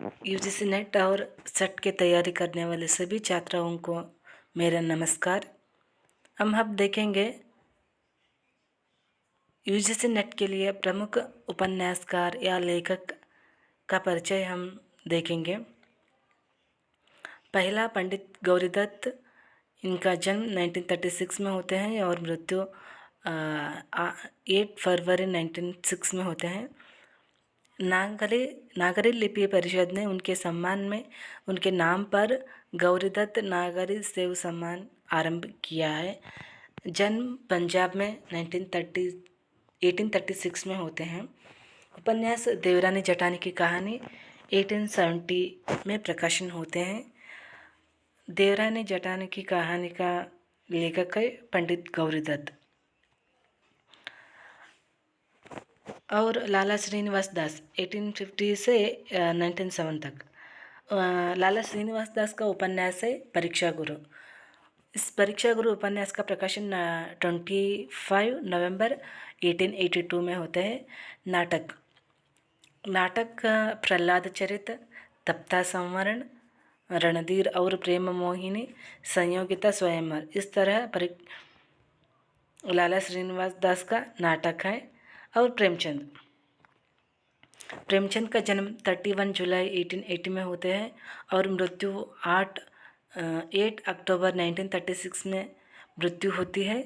UGC net और set की तैयारी करने वाले सभी छात्राओं को मेरा नमस्कार। हम देखेंगे यूजीसी नेट के लिए प्रमुख उपन्यासकार या लेखक का परिचय हम देखेंगे। पहला पंडित गौरीदत्त, इनका जन्म 1936 में होते हैं और मृत्यु 8 फरवरी 1906 में होते हैं। नागरी लिपि परिषद ने उनके सम्मान में उनके नाम पर गौरीदत्त नागरी सेव सम्मान आरंभ किया है। जन्म पंजाब में 1836 में होते हैं। उपन्यास देवरानी जटानी की कहानी 1870 में प्रकाशन होते हैं। देवरानी जटानी की कहानी का लेखक है पंडित गौरीदत्त। और लाला श्रीनिवास दास 1850 से 1907 तक। लाला श्रीनिवास दास का उपन्यास है परीक्षा गुरु। इस परीक्षा गुरु उपन्यास का प्रकाशन 25 नवंबर 1882 में होते हैं। नाटक प्रहलाद चरित, तप्ता संवरण, रणधीर और प्रेम मोहिनी, संयोगिता स्वयंवर, इस तरह लाला श्रीनिवास दास का नाटक है। और प्रेमचंद का जन्म 31 जुलाई 1880 में होते हैं और मृत्यु 8 अक्टूबर 1936 में मृत्यु होती है।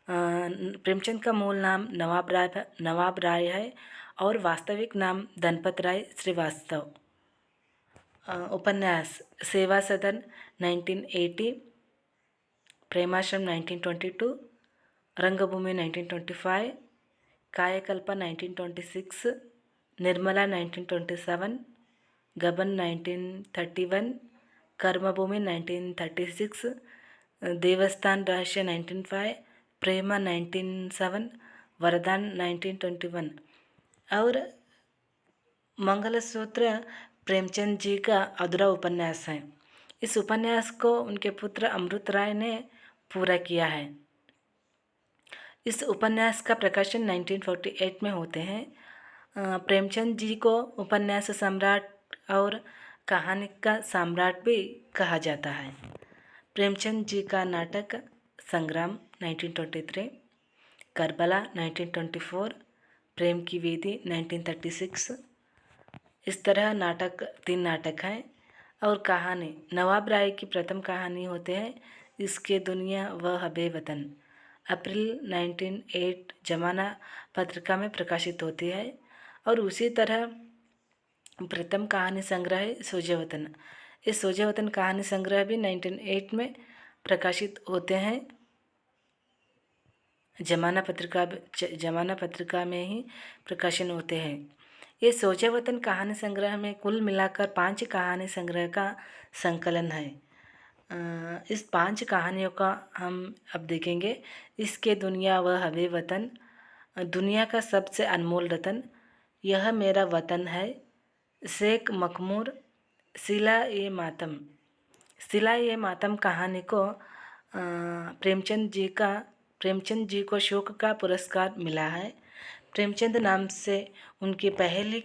प्रेमचंद का मूल नाम नवाब राय है और वास्तविक नाम धनपत राय श्रीवास्तव। उपन्यास सेवा सदन 1980, प्रेमाश्रम 1922, रंगभूमि 1925, कायकल्प 1926, निर्मला 1927, गबन 1931, कर्मभूमि 1936, देवस्थान रहस्य 1905, प्रेमा 1907, वरदान 1921। और मंगलसूत्र प्रेमचंद जी का अधूरा उपन्यास है। इस उपन्यास को उनके पुत्र अमृत राय ने पूरा किया है। इस उपन्यास का प्रकाशन 1948 में होते हैं। प्रेमचंद जी को उपन्यास सम्राट और कहानी का सम्राट भी कहा जाता है। प्रेमचंद जी का नाटक संग्राम 1923, करबला 1924, प्रेम की वेदी 1936, इस तरह 3 नाटक हैं। और कहानी नवाब राय की प्रथम कहानी होते हैं इसके दुनिया व हबे वतन, अप्रैल 1908 जमाना पत्रिका में प्रकाशित होती है। और उसी तरह प्रथम कहानी संग्रह है सोजेवतन। इस सोजेवतन कहानी संग्रह भी 1908 में प्रकाशित होते हैं। जमाना पत्रिका में ही प्रकाशन होते हैं। ये सोजेवतन कहानी संग्रह में कुल मिलाकर 5 कहानी संग्रह का संकलन है। इस 5 कहानियों का हम अब देखेंगे। इसके दुनिया व हवे वतन, दुनिया का सबसे अनमोल रतन, यह मेरा वतन है, शेख मखमूर, सिला ये मातम कहानी को प्रेमचंद जी को शोक का पुरस्कार मिला है। प्रेमचंद नाम से उनकी पहली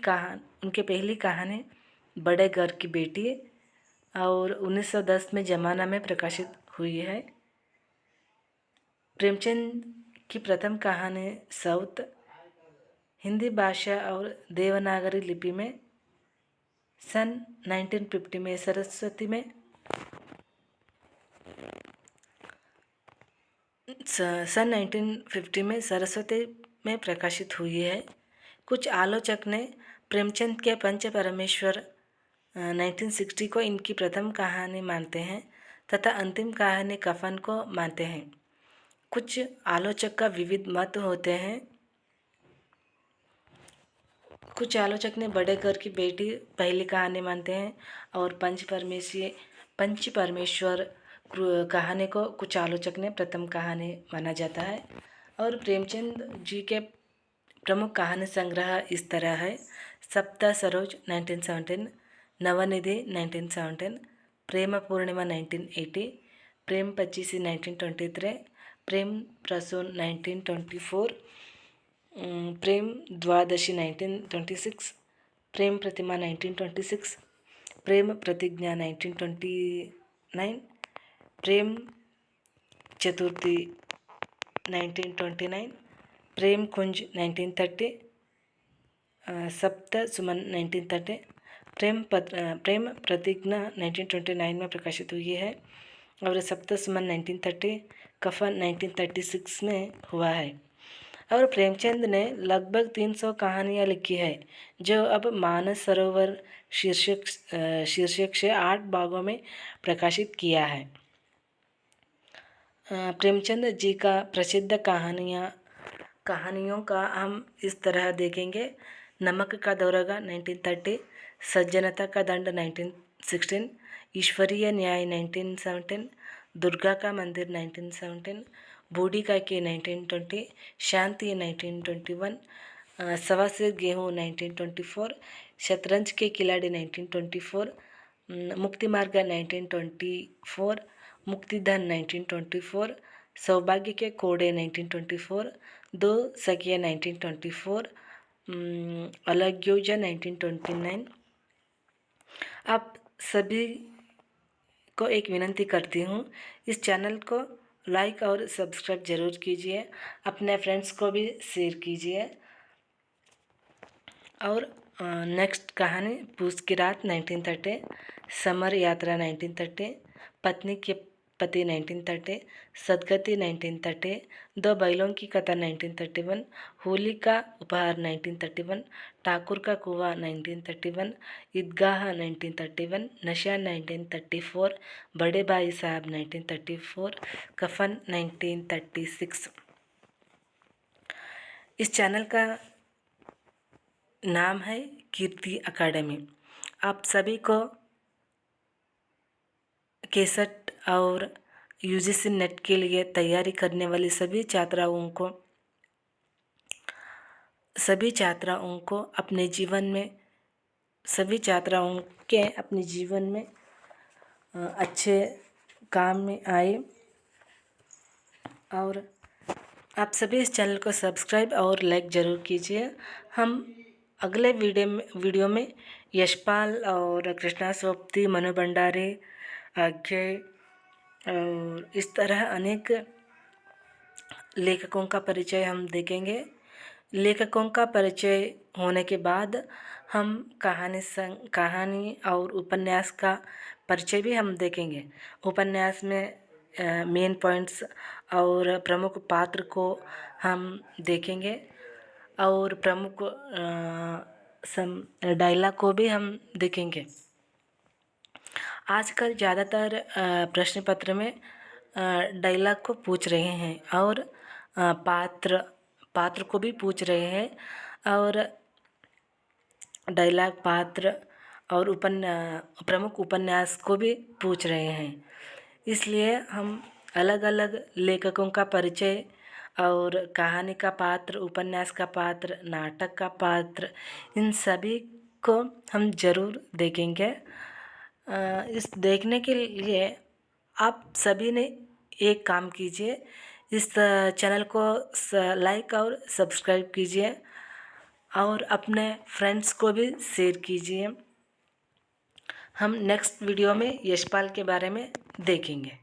कहानी बड़े घर की बेटी और 1910 में जमाना में प्रकाशित हुई है। प्रेमचंद की प्रथम कहानी साउथ हिंदी भाषा और देवनागरी लिपि में सन 1950 में सरस्वती में प्रकाशित हुई है। कुछ आलोचक ने प्रेमचंद के पंच परमेश्वर 1960 को इनकी प्रथम कहानी मानते हैं तथा अंतिम कहानी कफन को मानते हैं। कुछ आलोचक का विविध मत होते हैं। कुछ आलोचक ने बड़े घर की बेटी पहली कहानी मानते हैं और पंच परमेश्वर कहानी को कुछ आलोचक ने प्रथम कहानी माना जाता है। और प्रेमचंद जी के प्रमुख कहानी संग्रह इस तरह है: सप्ता सरोज 1917, नवनिधि 1917, प्रेम पूर्णिमा 1980, प्रेम पचीसी 1923, प्रेम प्रसून 1924, प्रेम द्वादशी 1926, प्रेम प्रतिमा 1926, प्रेम प्रतिज्ञा 1929, प्रेम चतुर्थी 1929, प्रेम कुंज 1930, सप्त सुमन 1930, प्रेम प्रतिज्ञा 1929 में प्रकाशित हुई है और सप्त सुमन 1930, कफन 1936 में हुआ है। और प्रेमचंद ने लगभग 300 कहानियाँ लिखी है जो अब मानस सरोवर शीर्षक से 8 भागों में प्रकाशित किया है। प्रेमचंद जी का प्रसिद्ध कहानियों का हम इस तरह देखेंगे। नमक का दौरागा 1930, सज्जनता का दंड 1916, ईश्वरीय न्याय 1917, दुर्गा का मंदिर 1917, बूढ़ी का के 1920, शांति 1921, सवा से गेहूँ 1924, शतरंज के खिलाड़ी 1924, मुक्ति मार्ग 1924, मुक्तिधन 1924, सौभाग्य के कोड़े 1924, दो सखिया 1924, अलग योजना 1929। आप सभी को एक विनंती करती हूँ, इस चैनल को लाइक और सब्सक्राइब जरूर कीजिए, अपने फ्रेंड्स को भी शेयर कीजिए। और नेक्स्ट कहानी पूस की रात 1930, समर यात्रा 1930, पत्नी के पति 1930, सदगति 1930, दो बैलों की कथा 1931, होली का उपहार 1931, ठाकुर का कुआं 1931, ईदगाह 1931, नशा 1934, बड़े भाई साहब 1934, कफन 1936। इस चैनल का नाम है कीर्ति अकादमी। आप सभी को केसेट और यूजीसी नेट के लिए तैयारी करने वाली सभी छात्राओं को अपने जीवन में अच्छे काम में आए। और आप सभी इस चैनल को सब्सक्राइब और लाइक ज़रूर कीजिए। हम अगले वीडियो में यशपाल और कृष्णा सोप्ती, मनु भंडारी, अक्षय और इस तरह अनेक लेखकों का परिचय हम देखेंगे। लेखकों का परिचय होने के बाद हम कहानी और उपन्यास का परिचय भी हम देखेंगे। उपन्यास में मेन पॉइंट्स और प्रमुख पात्र को हम देखेंगे और प्रमुख डायलॉग को भी हम देखेंगे। आजकल ज़्यादातर प्रश्न पत्र में डायलॉग को पूछ रहे हैं और पात्र को भी पूछ रहे हैं और डायलॉग, पात्र और प्रमुख उपन्यास को भी पूछ रहे हैं। इसलिए हम अलग अलग लेखकों का परिचय और कहानी का पात्र, उपन्यास का पात्र, नाटक का पात्र, इन सभी को हम ज़रूर देखेंगे। इस देखने के लिए आप सभी ने एक काम कीजिए, इस चैनल को लाइक और सब्सक्राइब कीजिए और अपने फ्रेंड्स को भी शेयर कीजिए। हम नेक्स्ट वीडियो में यशपाल के बारे में देखेंगे।